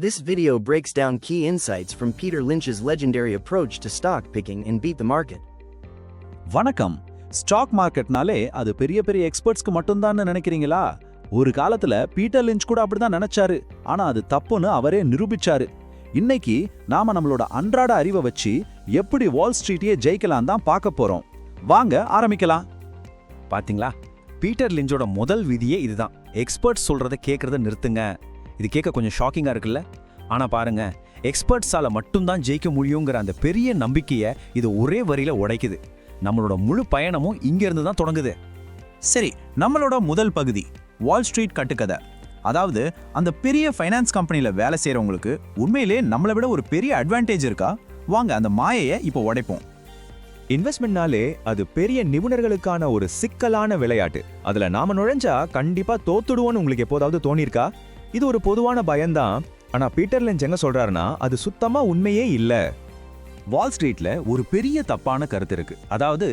This video breaks down key insights from Peter Lynch's legendary approach to stock picking and beat the market. வணக்கம். Stock மார்க்கெட்னாலே அது பெரிய பெரிய எக்ஸ்பர்ட்ஸ்க்கு மட்டும்தான் நினைக்கிறீங்களா? ஒரு காலத்துல பீட்டர் லிஞ்ச் கூட அப்படிதான் நினைச்சாரு. ஆனா அது தப்புன்னு அவரே நிரூபிச்சாரு. இன்னைக்கு நாம நம்மளோட அன்றாட அறிவை வச்சு எப்படி வால் ஸ்ட்ரீட்டையே ஜெயிக்கலாம் தான் பார்க்க போறோம். வாங்க ஆரம்பிக்கலாம். பாத்தீங்களா, பீட்டர் லிஞ்சோட முதல் விதியே இதுதான். எக்ஸ்பர்ட்ஸ் சொல்றத கேட்கறத நிறுத்துங்க. இது கேட்க கொஞ்சம் ஷாக்கிங்கா இருக்குல்ல? ஆனா பாருங்க, எக்ஸ்பர்ட்ஸால மட்டும்தான் ஜெயிக்க முடியுங்கிற அந்த பெரிய நம்பிக்கையை இது ஒரே வரியில உடைக்குது. நம்மளோட முழு பயணமும் இங்க இருந்து தான் தொடங்குது. சரி, நம்மளோட முதல் பகுதி வால் ஸ்ட்ரீட் கட்டுக்கதை. அதாவது அந்த பெரிய ஃபைனான்ஸ் கம்பெனில வேலை செய்யறவங்களுக்கு உண்மையிலே நம்மளை விட ஒரு பெரிய அட்வான்டேஜ் இருக்கா? வாங்க அந்த மாயையை இப்போ உடைப்போம். இன்வெஸ்ட்மெண்ட்னாலே அது பெரிய நிபுணர்களுக்கான ஒரு சிக்கலான விளையாட்டு. அதுல நாம நுழைஞ்சா கண்டிப்பா தோத்துடுவோன்னு உங்களுக்கு எப்போதாவது தோணிருக்கா? இது ஒரு பொதுவான பயம்தான். ஆனா பீட்டர் லிஞ்ச் என்ன சொல்றாருன்னா, அது சுத்தமா உண்மையே இல்ல. வால் ஸ்ட்ரீட்ல ஒரு பெரிய தப்பான கருத்து இருக்கு. அதாவது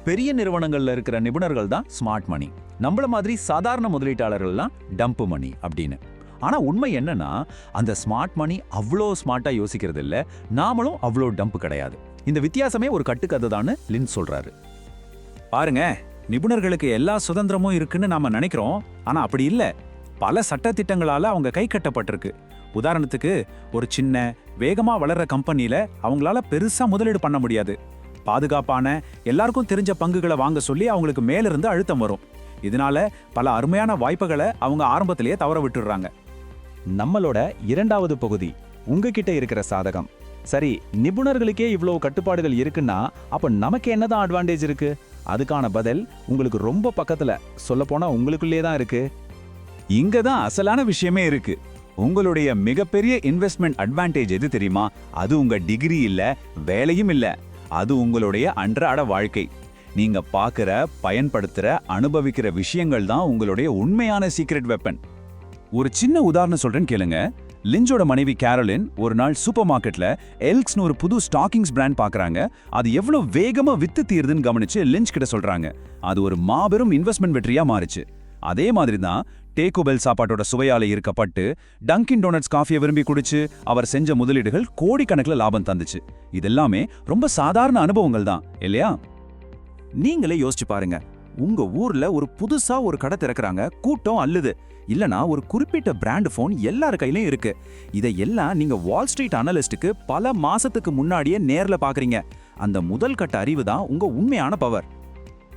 பெரிய நிறுவனங்கள்ல இருக்கிற நிபுணர்கள் தான் ஸ்மார்ட் மணி, நம்மள மாதிரி சாதாரண முதலீட்டாளர்கள்லாம் டம்ப் மணி அப்படின்னு. ஆனா உண்மை என்னன்னா, அந்த ஸ்மார்ட் மணி அவ்வளோ ஸ்மார்ட்டா யோசிக்கிறது இல்ல, நாமளும் அவ்வளோ டம்ப் கிடையாது. இந்த வித்தியாசமே ஒரு கட்டுக்கதை தான் லிஞ்ச் சொல்றாரு. பாருங்க, நிபுணர்களுக்கு எல்லா சுதந்திரமும் இருக்குன்னு நாம நினைக்கிறோம். ஆனா அப்படி இல்ல. பல சட்டத்திட்டங்களால அவங்க கை கட்டப்பட்டிருக்கு. உதாரணத்துக்கு, ஒரு சின்ன வேகமா வளர்ற கம்பெனில அவங்களால பெருசா முதலீடு பண்ண முடியாது. பாதுகாப்பான எல்லாருக்கும் தெரிஞ்ச பங்குகளை வாங்க சொல்லி அவங்களுக்கு மேலிருந்து அழுத்தம் வரும். இதனால பல அருமையான வாய்ப்புகளை அவங்க ஆரம்பத்திலேயே தவற விட்டுடுறாங்க. நம்மளோட இரண்டாவது பகுதி, உங்ககிட்ட இருக்கிற சாதகம். சரி, நிபுணர்களுக்கே இவ்வளவு கட்டுப்பாடுகள் இருக்குன்னா அப்ப நமக்கு என்னதான் அட்வான்டேஜ் இருக்கு? அதுக்கான பதில் உங்களுக்கு ரொம்ப பக்கத்துல, சொல்லப்போனா உங்களுக்குள்ளே தான் இருக்கு. இங்க தான் அசலான விஷயமே இருக்கு. உங்களுடைய மிகப்பெரிய இன்வெஸ்ட்மெண்ட் அட்வான்டேஜ் எது தெரியுமா? அது உங்க டிகிரி இல்ல, வேலையும் இல்ல. அது உங்களுடைய அன்றாட வாழ்க்கை. நீங்க பார்க்குற, பயன்படுத்துற, அனுபவிக்கிற விஷயங்கள் தான் உங்களுடைய உண்மையான சீக்ரெட் வெப்பன். ஒரு சின்ன உதாரணம் சொல்றேன்னு கேளுங்க. லிஞ்சோட மனைவி கேரோலின் ஒரு நாள் சூப்பர் மார்க்கெட்ல எல்க்ஸ்னு ஒரு புது ஸ்டாக்கிங்ஸ் பிராண்ட் பாக்குறாங்க. அது எவ்வளவு வேகமா வித்து தீருதுன்னு கவனிச்சு லிஞ்ச் கிட்ட சொல்றாங்க. அது ஒரு மாபெரும் இன்வெஸ்ட்மெண்ட் வெற்றியா மாறுச்சு. அதே மாதிரி தான் டேகோ பெல் சாப்பாட்டோட சுவையால ஈர்க்கப்பட்டு டங்கின் டோனட்ஸ் காஃபியை விரும்பி குடிச்சு அவர் செஞ்ச முதலீடுகள் கோடிக்கணக்கில் லாபம் தந்துச்சு. இதெல்லாமே ரொம்ப சாதாரண அனுபவங்கள் தான், இல்லையா? நீங்களே யோசிச்சு பாருங்க. உங்க ஊர்ல ஒரு புதுசா ஒரு கடை திறக்கிறாங்க, கூட்டம் அல்லுது. இல்லனா ஒரு குறிப்பிட்ட பிராண்ட் போன் எல்லார் கையிலயும் இருக்கு. இதையெல்லாம் நீங்க வால் ஸ்ட்ரீட் அனலிஸ்டுக்கு பல மாசத்துக்கு முன்னாடியே நேர்ல பாக்குறீங்க. அந்த முதல் கட்ட அறிவு தான் உங்க உண்மையான பவர்.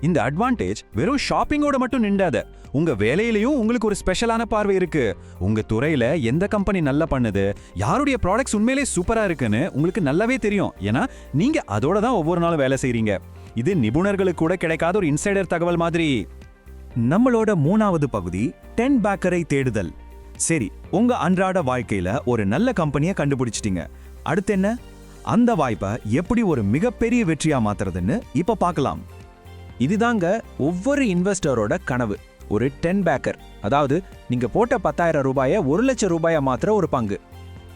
இந்த அட்வான்டேஜ் வெறும் ஷாப்பிங்கோட மட்டும் நின்றாத. உங்க வேலையிலயும் உங்களுக்கு ஒரு ஸ்பெஷலான பார்வை இருக்கு. உங்க துறையில எந்த கம்பெனி நல்லா பண்ணுது, யாருடைய ப்ராடக்ட்ஸ் உண்மையிலே சூப்பரா இருக்குன்னு உங்களுக்கு நல்லாவே தெரியும். ஏன்னா நீங்க அதோட தான் ஒவ்வொரு நாளும் வேலை செய்றீங்க. இது நிபுணர்களுக்கு கூட கிடைக்காத ஒரு இன்சைடர் தகவல் மாதிரி. நம்மளோட மூணாவது பகுதி 10 பேக்கரை தேடுதல். சரி, உங்க அன்றாட வாழ்க்கையில ஒரு நல்ல கம்பெனியை கண்டுபிடிச்சிட்டீங்க. அடுத்து என்ன? அந்த வாய்ப்பை எப்படி ஒரு மிகப்பெரிய வெற்றியா மாத்துறதுன்னு இப்ப பார்க்கலாம். இதுதாங்க ஒவ்வொரு இன்வெஸ்டரோட கனவு. ஒரு 10 பேக்கர், அதாவது நீங்க போட்ட 10,000 ரூபாயை 1 லட்சம் ரூபாயா மாத்திர ஒரு பங்கு.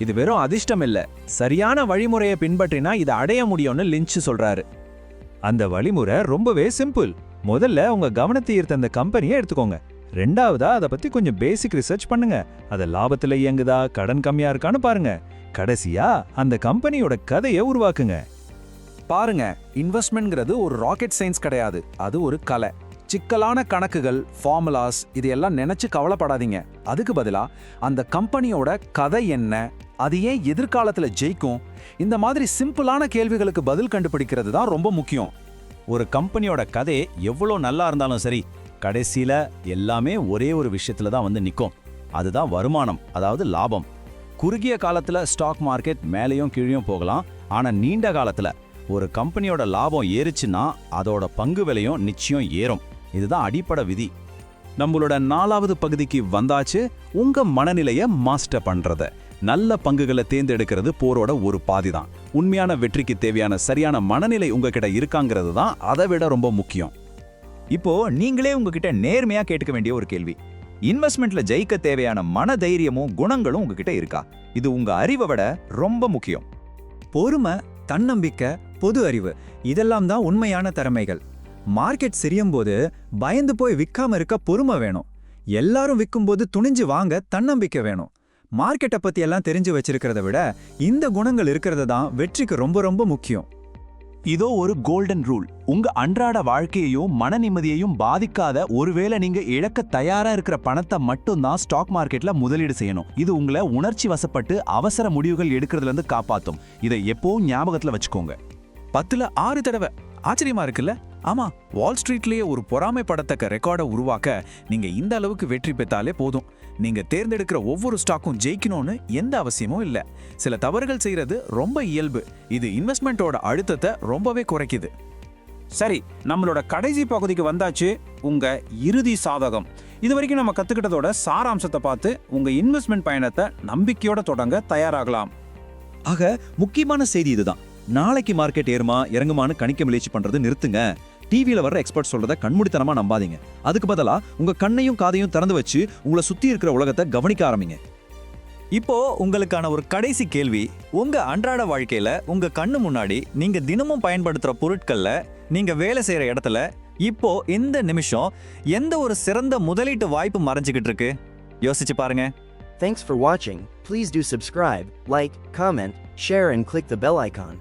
இது வெறும் அதிர்ஷ்டம் இல்ல, சரியான வழிமுறையை பின்பற்றினா இதை அடைய முடியும்னு லிஞ்ச் சொல்றாரு. அந்த வழிமுறை ரொம்பவே சிம்பிள். முதல்ல உங்க கவனத்தை ஈர்த்த அந்த கம்பெனியை எடுத்துக்கோங்க. ரெண்டாவதா அதை பத்தி கொஞ்சம் பேசிக் ரிசர்ச் பண்ணுங்க. அது லாபத்துல இயங்குதா, கடன் கம்மியா இருக்கான்னு பாருங்க. கடைசியா அந்த கம்பெனியோட கதையை உருவாக்குங்க. பாருங்க, இன்வெஸ்ட்மெண்ட்ங்கிறது ஒரு ராக்கெட் சயின்ஸ் கிடையாது. அது ஒரு கலை. சிக்கலான கணக்குகள், ஃபார்முலாஸ் இதையெல்லாம் நினைச்சு கவலைப்படாதீங்க. அதுக்கு பதிலா அந்த கம்பெனியோட கதை என்ன, அது ஏன் எதிர்காலத்துல ஜெயிக்கும், இந்த மாதிரி சிம்பிளான கேள்விகளுக்கு பதில் கண்டுபிடிக்கிறது தான் ரொம்ப முக்கியம். ஒரு கம்பெனியோட கதை எவ்வளோ நல்லா இருந்தாலும் சரி, கடைசியில எல்லாமே ஒரே ஒரு விஷயத்துல தான் வந்து நிற்கும். அதுதான் வருமானம், அதாவது லாபம். குறுகிய காலத்துல ஸ்டாக் மார்க்கெட் மேலேயும் கீழேயும் போகலாம். ஆனா நீண்ட காலத்துல ஒரு கம்பெனியோட லாபம் ஏறுச்சுன்னா அதோட பங்கு விலையும் நிச்சயம் ஏறும். இதுதான் அடிப்படை விதி. நம்மளோட 4வது பகுதிக்கு வந்தாச்சு. உங்க மனநிலைய மாஸ்டர் பண்றது. நல்ல பங்குகளை தேர்ந்தெடுக்கிறது போரோட ஒரு பாதி தான். உண்மையான வெற்றிக்கு தேவையான சரியான மனநிலை உங்ககிட்ட இருக்காங்கிறது தான் அதை விட ரொம்ப முக்கியம். இப்போ நீங்களே உங்ககிட்ட நேர்மையா கேட்டுக்க வேண்டிய ஒரு கேள்வி. இன்வெஸ்ட்மெண்ட்ல ஜெயிக்க தேவையான மன தைரியமும் குணங்களும் உங்ககிட்ட இருக்கா? இது உங்க அறிவை விட ரொம்ப முக்கியம். பொறுமை, தன்னம்பிக்கை, பொது அறிவு, இதெல்லாம் தான் உண்மையான திறமைகள். மார்க்கெட் சரியும் போது பயந்து போய் விற்காம இருக்க பொறுமை வேணும். எல்லாரும் விற்கும்போது துணிஞ்சு வாங்க தன்னம்பிக்கை வேணும். மார்க்கெட்டை பத்தி எல்லாம் தெரிஞ்சு வச்சிருக்கிறத விட இந்த குணங்கள் இருக்கிறது தான் வெற்றிக்கு ரொம்ப ரொம்ப முக்கியம். இதோ ஒரு கோல்டன் ரூல். உங்க அன்றாட வாழ்க்கையையும் மன நிம்மதியையும் பாதிக்காத, ஒருவேளை நீங்க இழக்க தயாரா இருக்கிற பணத்தை மட்டும்தான் ஸ்டாக் மார்க்கெட்ல முதலீடு செய்யணும். இது உங்களை உணர்ச்சி வசப்பட்டு அவசர முடிவுகள் எடுக்கிறதுல இருந்து காப்பாத்தும். இதை எப்பவும் ஞாபகத்துல வச்சுக்கோங்க. 10ல் 6 தடவை. ஆச்சரியமா இருக்குல்ல? ஆமா, வால் ஸ்ட்ரீட்லயே ஒரு பொறாமைப்படத்தக்க ரெக்கார்டை உருவாக்க நீங்க இந்த அளவுக்கு வெற்றி பெற்றாலே போதும். நீங்க தேர்ந்தெடுக்கிற ஒவ்வொரு ஸ்டாக்கும் ஜெயிக்கணும்னு எந்த அவசியமும் இல்ல. சில தவறுகள் செய்யறது ரொம்ப இயல்பு. இது இன்வெஸ்ட்மெண்ட்டோட அழுத்தத்தை ரொம்பவே குறைக்குது. சரி, நம்மளோட கடைசி பகுதிக்கு வந்தாச்சு. உங்க இறுதி சாதகம். இது வரைக்கும் நம்ம கத்துக்கிட்டதோட சாராம்சத்தை பார்த்து உங்க இன்வெஸ்ட்மெண்ட் பயணத்தை நம்பிக்கையோட தொடங்க தயாராகலாம். ஆக முக்கியமான செய்தி இதுதான். நாளைக்கு மார்க்கெட் ஏறுமா இறங்குமான்னு கணிக்க முயற்சி பண்றது நிறுத்துங்க. டிவியில வர்ற எக்ஸ்பர்ட் சொல்றத கண்மூடித்தனமா நம்பாதீங்க. அதுக்கு பதிலா உங்க கண்ணையும் காதையும் திறந்து வச்சு உங்களை சுத்தி இருக்கிற உலகத்தை கவனிக்க ஆரம்பிங்க. இப்போ உங்களுக்கான ஒரு கடைசி கேள்வி. உங்க அன்றாட வாழ்க்கையில உங்க கண்ணு முன்னாடி நீங்க தினமும் பயன்படுத்துற பொருட்கள்ல, நீங்க வேலை செய்யற இடத்துல இப்போ இந்த நிமிஷம் எந்த ஒரு சிறந்த முதலீட்டு வாய்ப்பு மறைஞ்சுக்கிட்டு இருக்கு? யோசிச்சு பாருங்க. Thanks for watching. Please do subscribe, like, comment, share and click the bell icon.